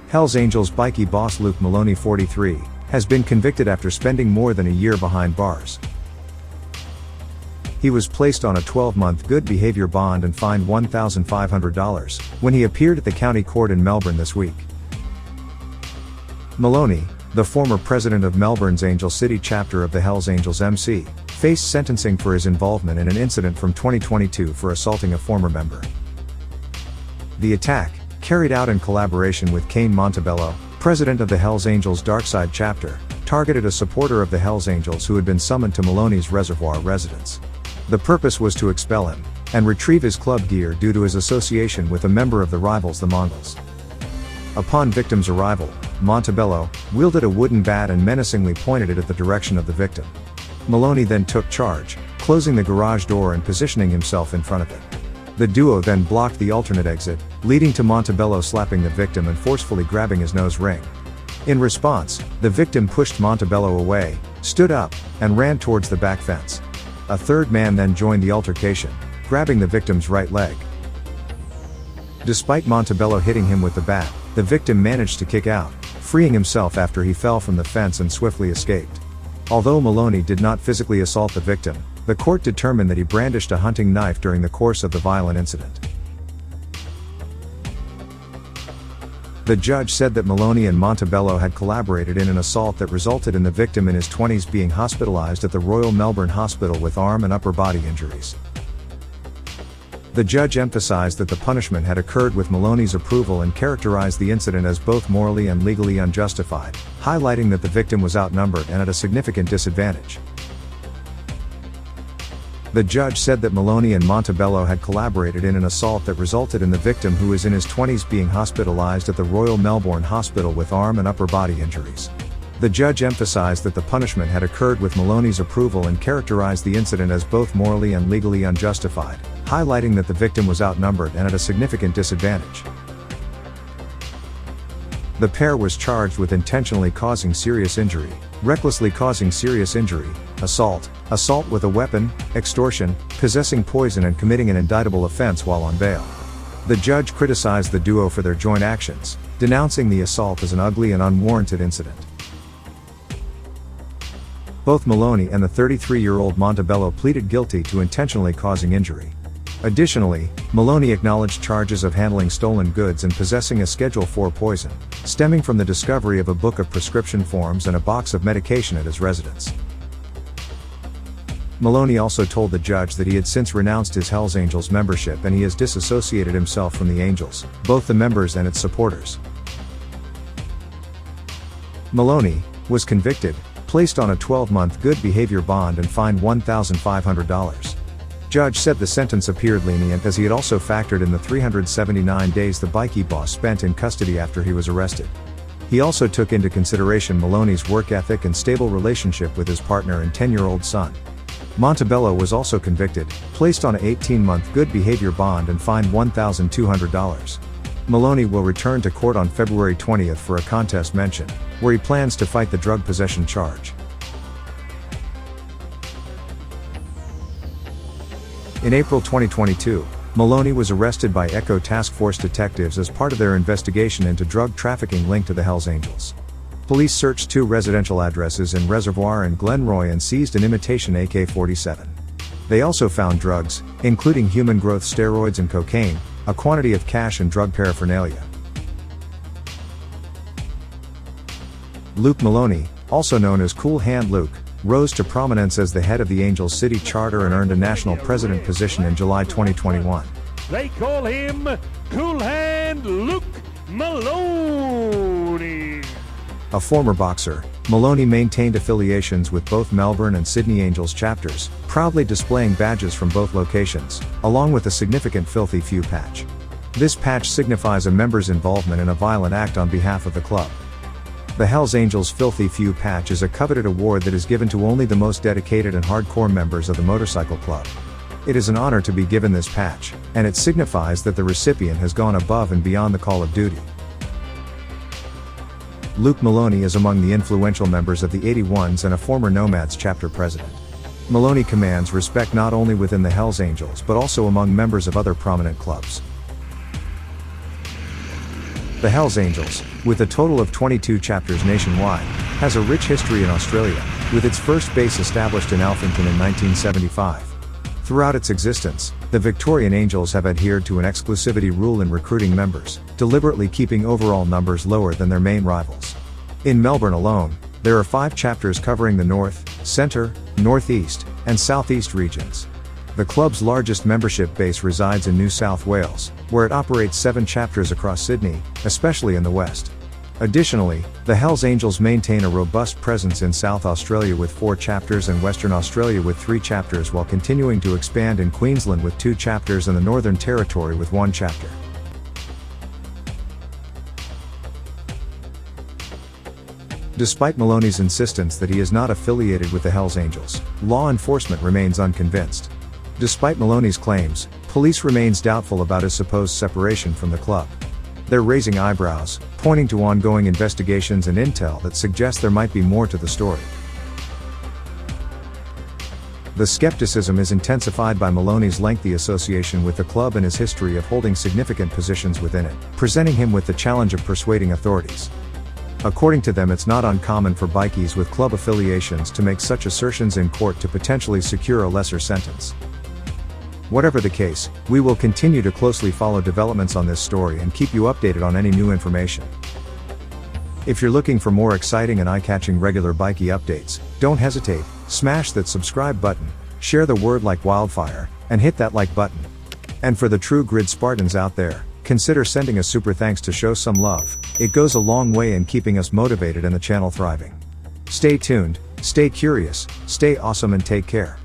Hells Angels bikie boss Luke Moloney, 43, has been convicted after spending more than a year behind bars. He was placed on a 12-month good behavior bond and fined $1,500 when he appeared at the county court in Melburn this week. Maloney, the former president of Melbourne's Angel City chapter of the Hells Angels MC, faced sentencing for his involvement in an incident from 2022 for assaulting a former member. The attack, carried out in collaboration with Kane Montebello, president of the Hells Angels Darkside chapter, targeted a supporter of the Hells Angels who had been summoned to Maloney's Reservoir residence. The purpose was to expel him and retrieve his club gear due to his association with a member of the rivals, the Mongols. Upon victim's arrival, Montebello wielded a wooden bat and menacingly pointed it at the direction of the victim. Maloney then took charge, closing the garage door and positioning himself in front of it. The duo then blocked the alternate exit, leading to Montebello slapping the victim and forcefully grabbing his nose ring. In response, the victim pushed Montebello away, stood up, and ran towards the back fence. A third man then joined the altercation, grabbing the victim's right leg. Despite Montebello hitting him with the bat, the victim managed to kick out, freeing himself after he fell from the fence and swiftly escaped. Although Maloney did not physically assault the victim, the court determined that he brandished a hunting knife during the course of the violent incident. The judge said that Maloney and Montebello had collaborated in an assault that resulted in the victim in his 20s being hospitalized at the Royal Melbourne Hospital with arm and upper body injuries. The judge emphasized that the punishment had occurred with Maloney's approval and characterized the incident as both morally and legally unjustified, highlighting that the victim was outnumbered and at a significant disadvantage. The judge said that Maloney and Montebello had collaborated in an assault that resulted in the victim who is in his 20s being hospitalized at the Royal Melbourne Hospital with arm and upper body injuries. The judge emphasized that the punishment had occurred with Maloney's approval and characterized the incident as both morally and legally unjustified, highlighting that the victim was outnumbered and at a significant disadvantage. The pair was charged with intentionally causing serious injury, recklessly causing serious injury, assault with a weapon, extortion, possessing poison and committing an indictable offense while on bail. The judge criticized the duo for their joint actions, denouncing the assault as an ugly and unwarranted incident. Both Maloney and the 33-year-old Montebello pleaded guilty to intentionally causing injury. Additionally, Maloney acknowledged charges of handling stolen goods and possessing a Schedule IV poison, stemming from the discovery of a book of prescription forms and a box of medication at his residence. Maloney also told the judge that he had since renounced his Hells Angels membership and he has disassociated himself from the Angels, both the members and its supporters. Maloney was convicted, placed on a 12-month good behavior bond and fined $1,500. Judge said the sentence appeared lenient as he had also factored in the 379 days the bikie boss spent in custody after he was arrested. He also took into consideration Maloney's work ethic and stable relationship with his partner and 10-year-old son. Montebello was also convicted, placed on an 18-month good behavior bond and fined $1,200. Maloney will return to court on February 20th for a contest mention, where he plans to fight the drug possession charge. In April 2022, Maloney was arrested by Echo Task Force detectives as part of their investigation into drug trafficking linked to the Hells Angels. Police searched 2 residential addresses in Reservoir and Glenroy and seized an imitation AK-47. They also found drugs, including human growth steroids and cocaine, a quantity of cash and drug paraphernalia. Luke Moloney, also known as Cool Hand Luke, rose to prominence as the head of the Angels City Charter and earned a national president position in July 2021. They call him Cool Hand Luke Moloney. A former boxer, Maloney maintained affiliations with both Melbourne and Sydney Angels chapters, proudly displaying badges from both locations, along with a significant Filthy Few patch. This patch signifies a member's involvement in a violent act on behalf of the club. The Hells Angels Filthy Few patch is a coveted award that is given to only the most dedicated and hardcore members of the motorcycle club. It is an honor to be given this patch, and it signifies that the recipient has gone above and beyond the call of duty. Luke Moloney is among the influential members of the 81s and a former Nomads chapter president. Maloney commands respect not only within the Hells Angels but also among members of other prominent clubs. The Hells Angels, with a total of 22 chapters nationwide, has a rich history in Australia, with its first base established in Alphington in 1975. Throughout its existence, the Victorian Angels have adhered to an exclusivity rule in recruiting members, deliberately keeping overall numbers lower than their main rivals. In Melbourne alone, there are 5 chapters covering the North, Centre, Northeast, and Southeast regions. The club's largest membership base resides in New South Wales, where it operates 7 chapters across Sydney, especially in the West. Additionally, the Hells Angels maintain a robust presence in South Australia with 4 chapters and Western Australia with 3 chapters, while continuing to expand in Queensland with 2 chapters and the Northern Territory with 1 chapter. Despite Maloney's insistence that he is not affiliated with the Hells Angels, law enforcement remains unconvinced. Despite Maloney's claims, police remains doubtful about his supposed separation from the club. They're raising eyebrows, pointing to ongoing investigations and intel that suggest there might be more to the story. The skepticism is intensified by Maloney's lengthy association with the club and his history of holding significant positions within it, presenting him with the challenge of persuading authorities. According to them, it's not uncommon for bikies with club affiliations to make such assertions in court to potentially secure a lesser sentence. Whatever the case, we will continue to closely follow developments on this story and keep you updated on any new information. If you're looking for more exciting and eye-catching regular bikie updates, don't hesitate, smash that subscribe button, share the word like wildfire, and hit that like button. And for the true grid Spartans out there, consider sending a super thanks to show some love. It goes a long way in keeping us motivated and the channel thriving. Stay tuned, stay curious, stay awesome, and take care.